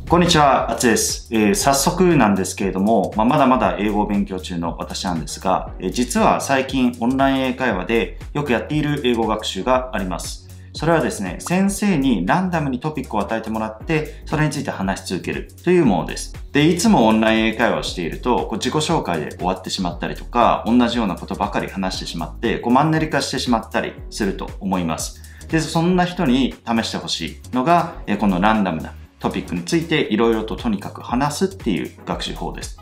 こんにちは、あつです。早速なんですけれども、まだまだ英語を勉強中の私なんですが、実は最近オンライン英会話でよくやっている英語学習があります。それはですね、先生にランダムにトピックを与えてもらって、それについて話し続けるというものです。で、いつもオンライン英会話をしていると、自己紹介で終わってしまったりとか、同じようなことばかり話してしまって、マンネリ化してしまったりすると思います。で、そんな人に試してほしいのが、このランダムなトピックについていろいろとにかく話すっていう学習法です。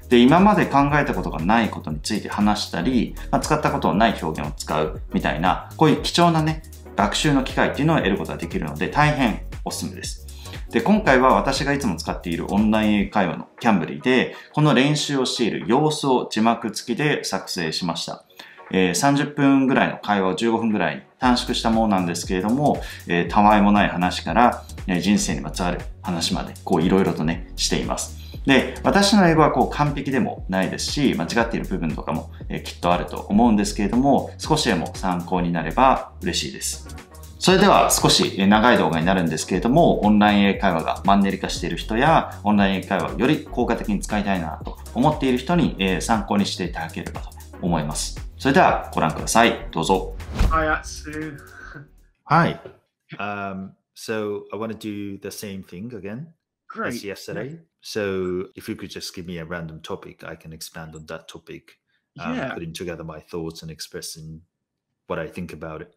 で、今まで考えたことがないことについて話したり、使ったことのない表現を使うみたいな、こういう貴重なね、学習の機会っていうのを得ることができるので大変おすすめです。で、今回は私がいつも使っているオンライン英会話のCamblyで、この練習をしている様子を字幕付きで作成しました。30分ぐらいの会話を15分ぐらいに短縮したものなんですけれども、たわいもない話から、人生にまつわる話まで、いろいろとね、しています。で、私の英語は完璧でもないですし、間違っている部分とかも、きっとあると思うんですけれども、少しでも参考になれば嬉しいです。それでは少し長い動画になるんですけれども、オンライン英会話がマンネリ化している人や、オンライン英会話をより効果的に使いたいなと思っている人に参考にしていただければと思います。それではご覧ください。どうぞ。Hi, Atsu. Hi. So I want to do the same thing again as Great. yesterday. So if you could just give me a random topic, I can expand on that topic, Yeah, putting together my thoughts and expressing what I think about it.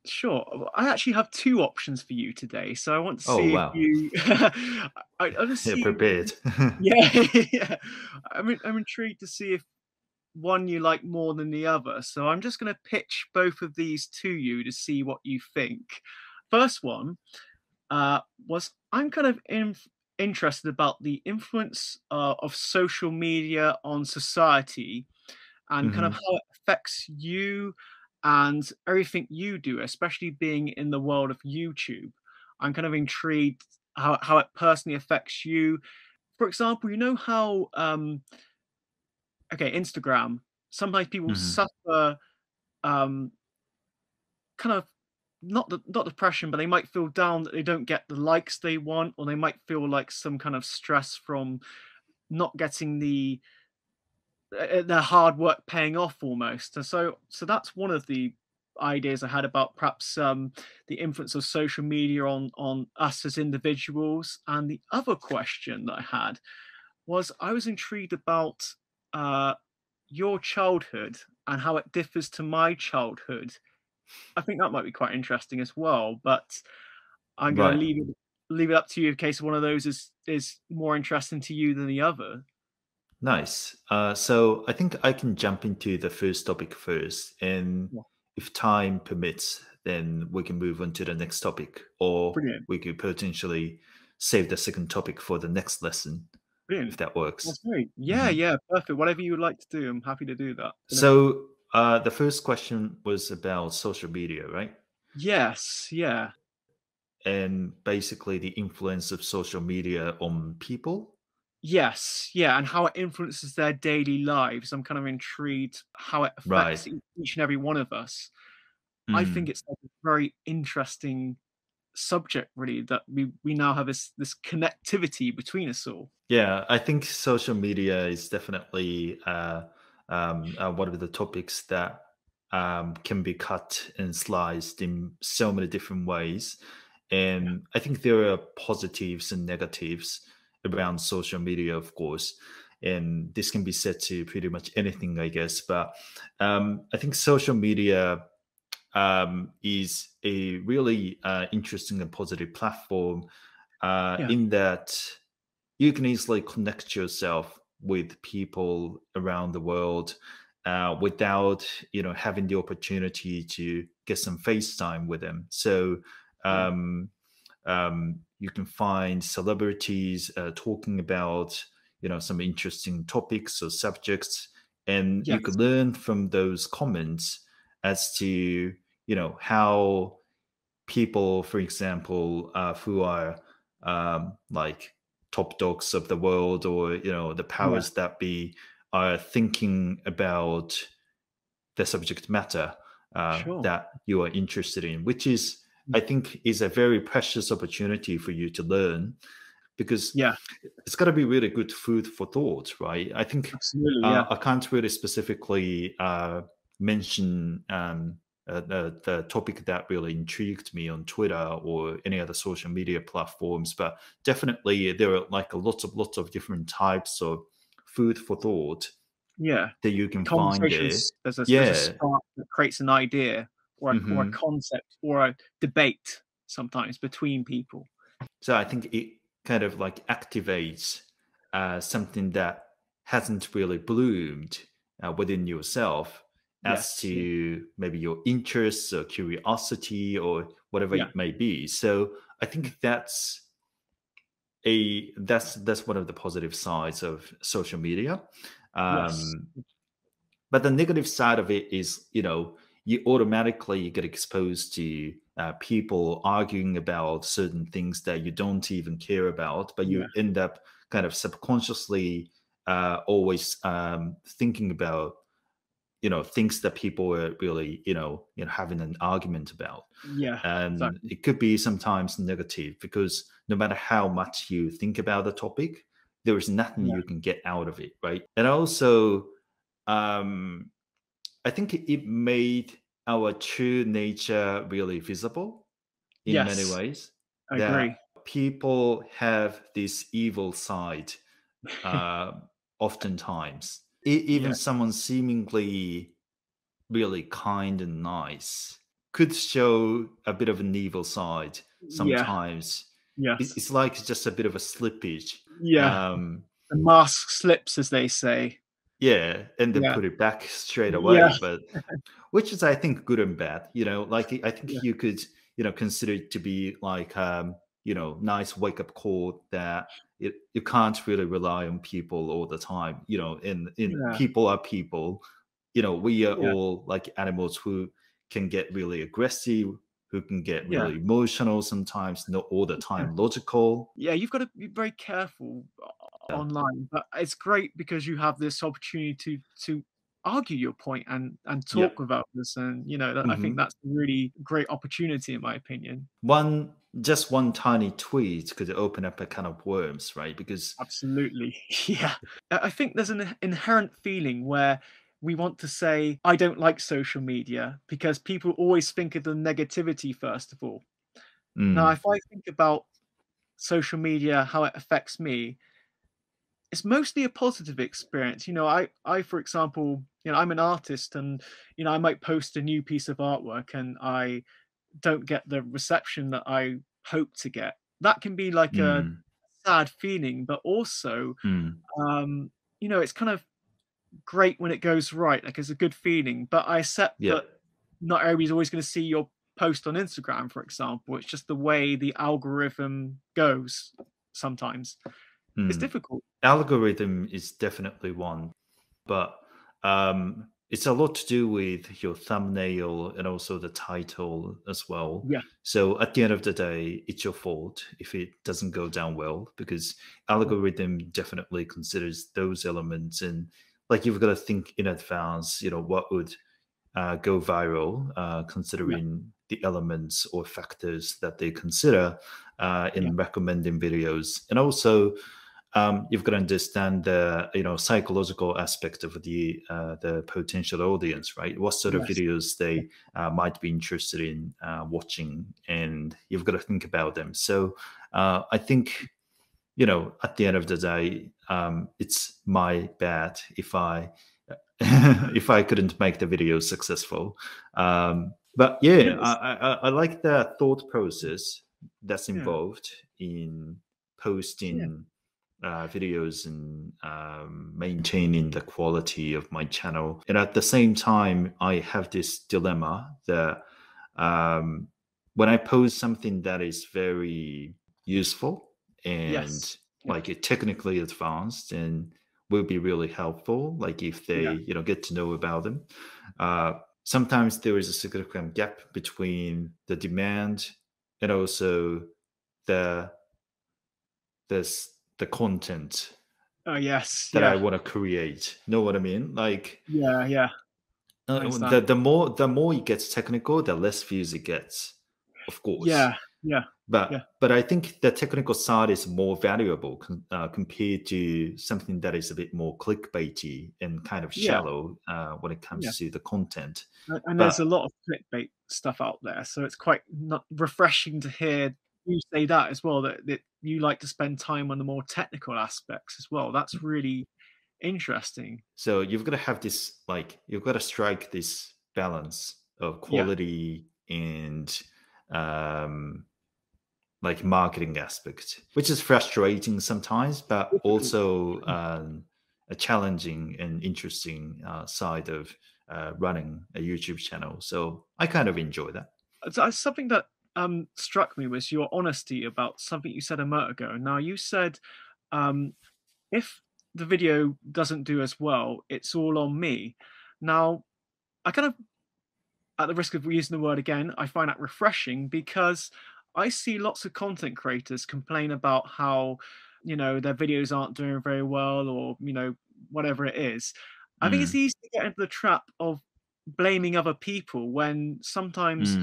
sure. Well, I actually have two options for you today, so I want to Oh, see if wow. you. I want to Yeah, see. prepared. Yeah, yeah. I'm intrigued to see if one you like more than the other. So I'm just going to pitch both of these to you to see what you think. First one was I'm kind of interested about the influence of social media on society and kind of Mhm. how it affects you and everything you do, especially being in the world of YouTube. I'm kind of intrigued how it personally affects you. For example, you know how Instagram, sometimes people Mhm. suffer um kind of not depression, but they might feel down that they don't get the likes they want, or they might feel like some kind of stress from not getting their hard work paying off almost. And so that's one of the ideas I had about perhaps the influence of social media on us as individuals. And the other question that I had was I was intrigued about uh, your childhood and how it differs to my childhood. I think that might be quite interesting as well. But I'm going to Right. leave it up to you in case one of those is more interesting to you than the other. Nice. So I think I can jump into the first topic first, and Yeah, if time permits, then we can move on to the next topic, or brilliant, we could potentially save the second topic for the next lesson, if brilliant. that works. That's great. Yeah, Mhm. yeah, perfect. Whatever you would like to do, I'm happy to do that. So the first question was about social media, right? Yes, yeah. And basically the influence of social media on people. Yes, yeah, and how it influences their daily lives. I'm kind of intrigued how it Right. affects each and every one of us. I think Mm. it's like a very interesting subject, really, that we now have this connectivity between us all. Yeah, I think social media is definitely one of the topics that can be cut and sliced in so many different ways. Yeah, And I think there are positives and negatives around social media, of course. And this can be said to pretty much anything, I guess. But I think social media is a really interesting and positive platform yeah, in that you can easily connect yourself with people around the world without having the opportunity to get some face time with them. So yeah. um, you can find celebrities talking about some interesting topics or subjects, and you Yes, could learn from those comments as to how people, for example, who are like top dogs of the world, or the yeah, powers that be, are thinking about the subject matter sure. that you are interested in, which is, Mm, I think, is a very precious opportunity for you to learn. because Yeah, it's got to be really good food for thought, right? I think absolutely. Yeah. I can't really specifically mention the topic that really intrigued me on Twitter or any other social media platforms, but definitely there are like lots of different types of food for thought Yeah. that you can find there. Conversations, there's a Yeah. spark that creates an idea or a concept or a debate sometimes between people. So I think it kind of like activates something that hasn't really bloomed within yourself as to maybe your interests or curiosity or whatever it may be. So I think that's one of the positive sides of social media. But the negative side of it is, you automatically get exposed to people arguing about certain things that you don't even care about, but you end up kind of subconsciously always thinking about things that people are really having an argument about. And exactly. it could be sometimes negative, because no matter how much you think about the topic, there is nothing you can get out of it, right? And also I think it made our true nature really visible in many ways. I agree. People have this evil side oftentimes. Even someone seemingly really kind and nice could show a bit of an evil side sometimes. It's like just a bit of a slippage. The mask slips, as they say. And then put it back straight away. But which is, I think, good and bad. Like I think you could, consider it to be like nice wake up call that you can't really rely on people all the time. And people are people. We are all like animals who can get really aggressive, who can get really emotional sometimes, not all the time logical. You've got to be very careful online, but it's great because you have this opportunity to argue your point and talk about this, and I think that's a really great opportunity, in my opinion. Just one tiny tweet could open up a can of worms, right? Because absolutely, I think there's an inherent feeling where we want to say, I don't like social media, because people always think of the negativity first of all. Now, if I think about social media, how it affects me, it's mostly a positive experience. I for example, I'm an artist, and I might post a new piece of artwork and I don't get the reception that I hope to get. That can be like a sad feeling, but also it's kind of great when it goes right. Like, it's a good feeling, but I accept that not everybody's always going to see your post on Instagram, for example. It's just the way the algorithm goes sometimes. It's difficult. Algorithm is definitely one, but it's a lot to do with your thumbnail and also the title as well. So at the end of the day, it's your fault if it doesn't go down well, because algorithm definitely considers those elements, and like you've got to think in advance, what would go viral, considering the elements or factors that they consider in recommending videos. And also you've got to understand the psychological aspect of the potential audience, right? What sort of videos they might be interested in watching, and you've got to think about them. So I think at the end of the day, it's my bad if I if I couldn't make the video successful. But I like the thought process that's involved in posting videos and maintaining the quality of my channel. And at the same time, I have this dilemma that when I post something that is very useful and like technically advanced and will be really helpful, like if they get to know about them, sometimes there is a significant gap between the demand and also the content that I want to create. Know what I mean? Like the more it gets technical, the less views it gets, of course. Yeah. But Yeah. but I think the technical side is more valuable compared to something that is a bit more clickbaity and kind of Yeah. shallow when it Yeah. comes to the content. And But there's a lot of clickbait stuff out there, so it's quite not refreshing to hear you say that as well, that you like to spend time on the more technical aspects as well. That's really interesting. so you've got to have this, like, you've got to strike this balance of Yeah. quality and like marketing aspect, which is frustrating sometimes, but also a challenging and interesting side of running a YouTube channel. So I kind of enjoy that. Something that struck me was your honesty about something you said a moment ago. Now, you said if the video doesn't do as well, it's all on me. Now, I kind of, at the risk of using the word again, I find that refreshing because I see lots of content creators complain about how, their videos aren't doing very well, or, whatever it is. I think it's easy to get into the trap of blaming other people when sometimes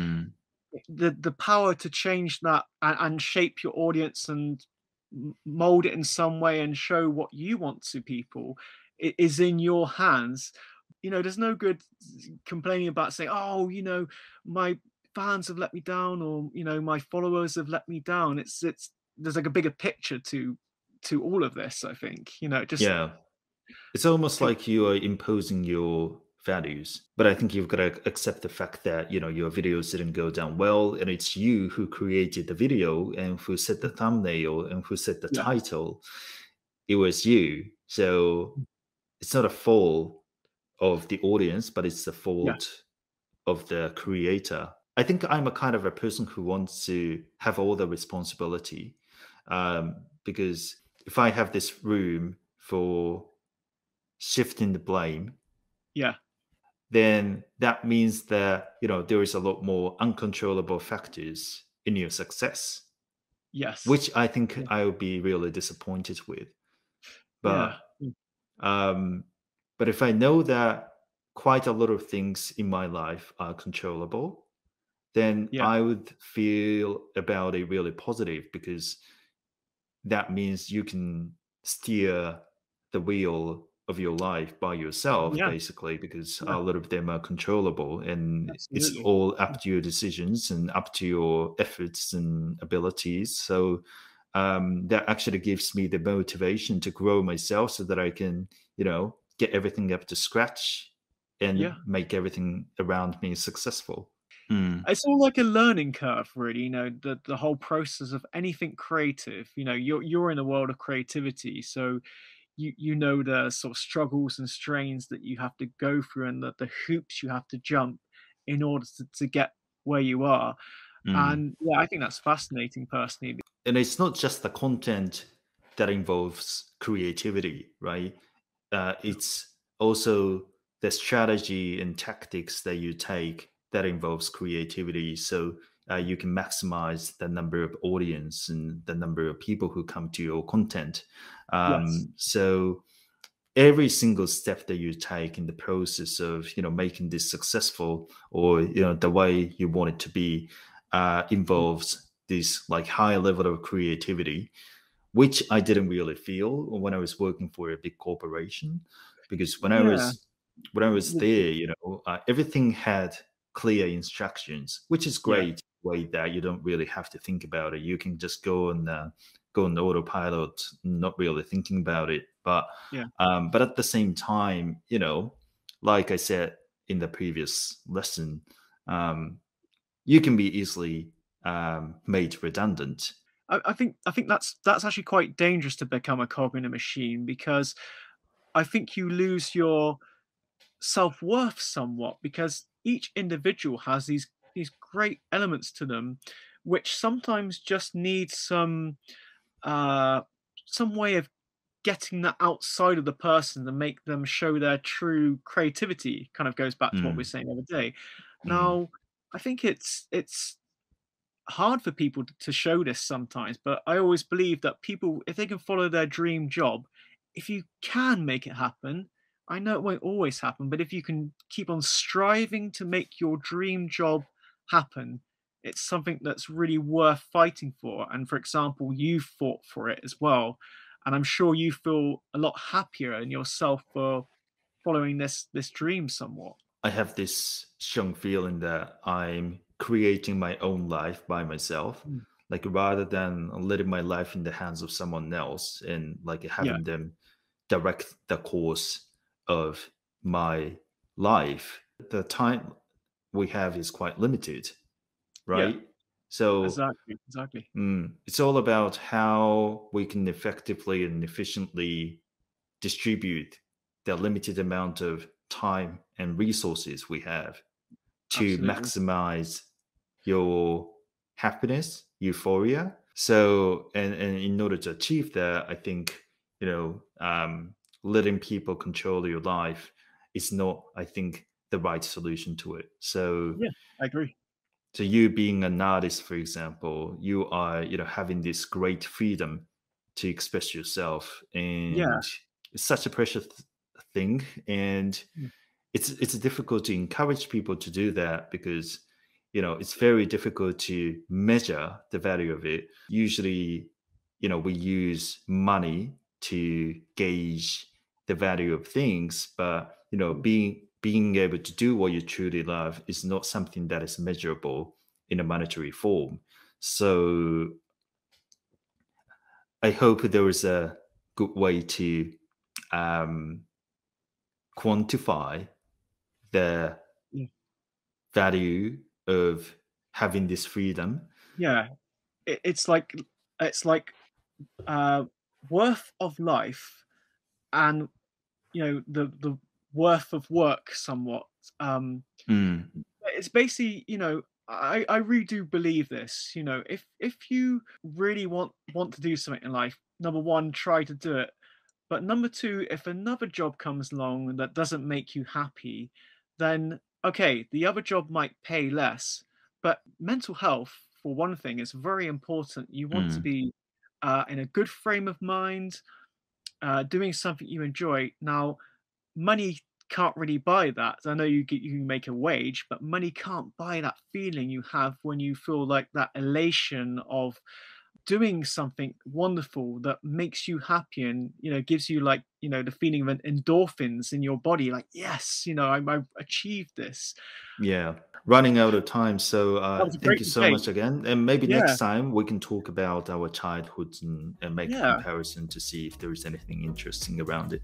the power to change that and shape your audience and mold it in some way and show what you want to people is in your hands. There's no good complaining about saying, oh, my fans have let me down, or my followers have let me down. It's there's like a bigger picture to all of this, I think. Yeah, it's almost like you are imposing your values, but I think you've got to accept the fact that your videos didn't go down well, and it's you who created the video and who set the thumbnail and who set the Yeah. title. It was you, so it's not a fault of the audience, but it's the fault of the creator. I think I'm a kind of a person who wants to have all the responsibility, because if I have this room for shifting the blame, then that means that there is a lot more uncontrollable factors in your success. Yes. Which I think I would be really disappointed with. But but if I know that quite a lot of things in my life are controllable, then I would feel about it really positive, because that means you can steer the wheel of your life by yourself, basically, because a lot of them are controllable, and it's all up to your decisions and up to your efforts and abilities. So that actually gives me the motivation to grow myself so that I can, get everything up to scratch and make everything around me successful. It's all like a learning curve, really. The whole process of anything creative. You're in a world of creativity, so the sort of struggles and strains that you have to go through, and the hoops you have to jump in order to get where you are. And I think that's fascinating, personally. And it's not just the content that involves creativity, right? It's also the strategy and tactics that you take that involves creativity. So you can maximize the number of audience and the number of people who come to your content. So every single step that you take in the process of making this successful, or the way you want it to be, involves this like high level of creativity, which I didn't really feel when I was working for a big corporation, because when I was there, everything had clear instructions, which is great. Way that you don't really have to think about it. You can just go on autopilot, not really thinking about it. But at the same time, like I said in the previous lesson, you can be easily made redundant. I think that's actually quite dangerous to become a cog in a machine, because I think you lose your self-worth somewhat, because each individual has these great elements to them, which sometimes just need some way of getting that outside of the person to make them show their true creativity. Kind of goes back to what we were saying the other day. Now, I think it's hard for people to show this sometimes, but I always believe that people, if they can follow their dream job, if you can make it happen, I know it won't always happen, but if you can keep on striving to make your dream job happen, it's something that's really worth fighting for. And for example, you fought for it as well. And I'm sure you feel a lot happier in yourself for following this dream somewhat. I have this strong feeling that I'm creating my own life by myself. Like rather than letting my life in the hands of someone else and like having them direct the course of my life, the time we have is quite limited, right? So exactly. It's all about how we can effectively and efficiently distribute the limited amount of time and resources we have to maximize your happiness, euphoria. So, and in order to achieve that, I think, letting people control your life is not, I think, the right solution to it. So, yeah, I agree. So you being an artist, for example, you are, having this great freedom to express yourself, and it's such a precious thing. And it's difficult to encourage people to do that because, it's very difficult to measure the value of it. Usually, we use money to gauge the value of things, but, being able to do what you truly love is not something that is measurable in a monetary form. So I hope there is a good way to quantify the value of having this freedom. Yeah, it's like worth of life and the worth of work somewhat. It's basically, I really do believe this. If you really want to do something in life, number one, try to do it. But number two, if another job comes along that doesn't make you happy, then okay, the other job might pay less, but mental health, for one thing, is very important. You want to be in a good frame of mind, doing something you enjoy. Now, money can't really buy that. I know you can make a wage, but money can't buy that feeling you have when you feel like that elation of doing something wonderful that makes you happy and gives you like the feeling of endorphins in your body, like yes, I've achieved this. Running out of time, so thank you so debate. much again, and maybe next time we can talk about our childhoods and make a comparison to see if there is anything interesting around it.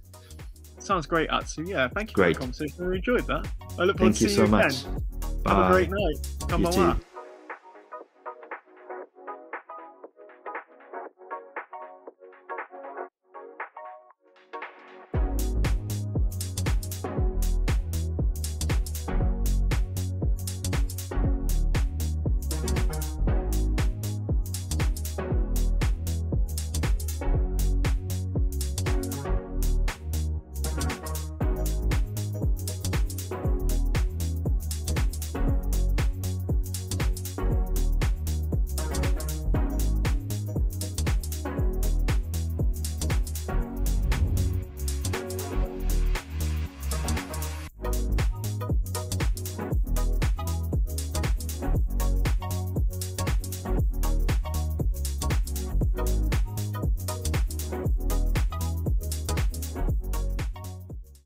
Sounds great, Atsu. Yeah, thank you for the conversation. I enjoyed that. I look forward to seeing you again. Bye. Have a great night. Come on.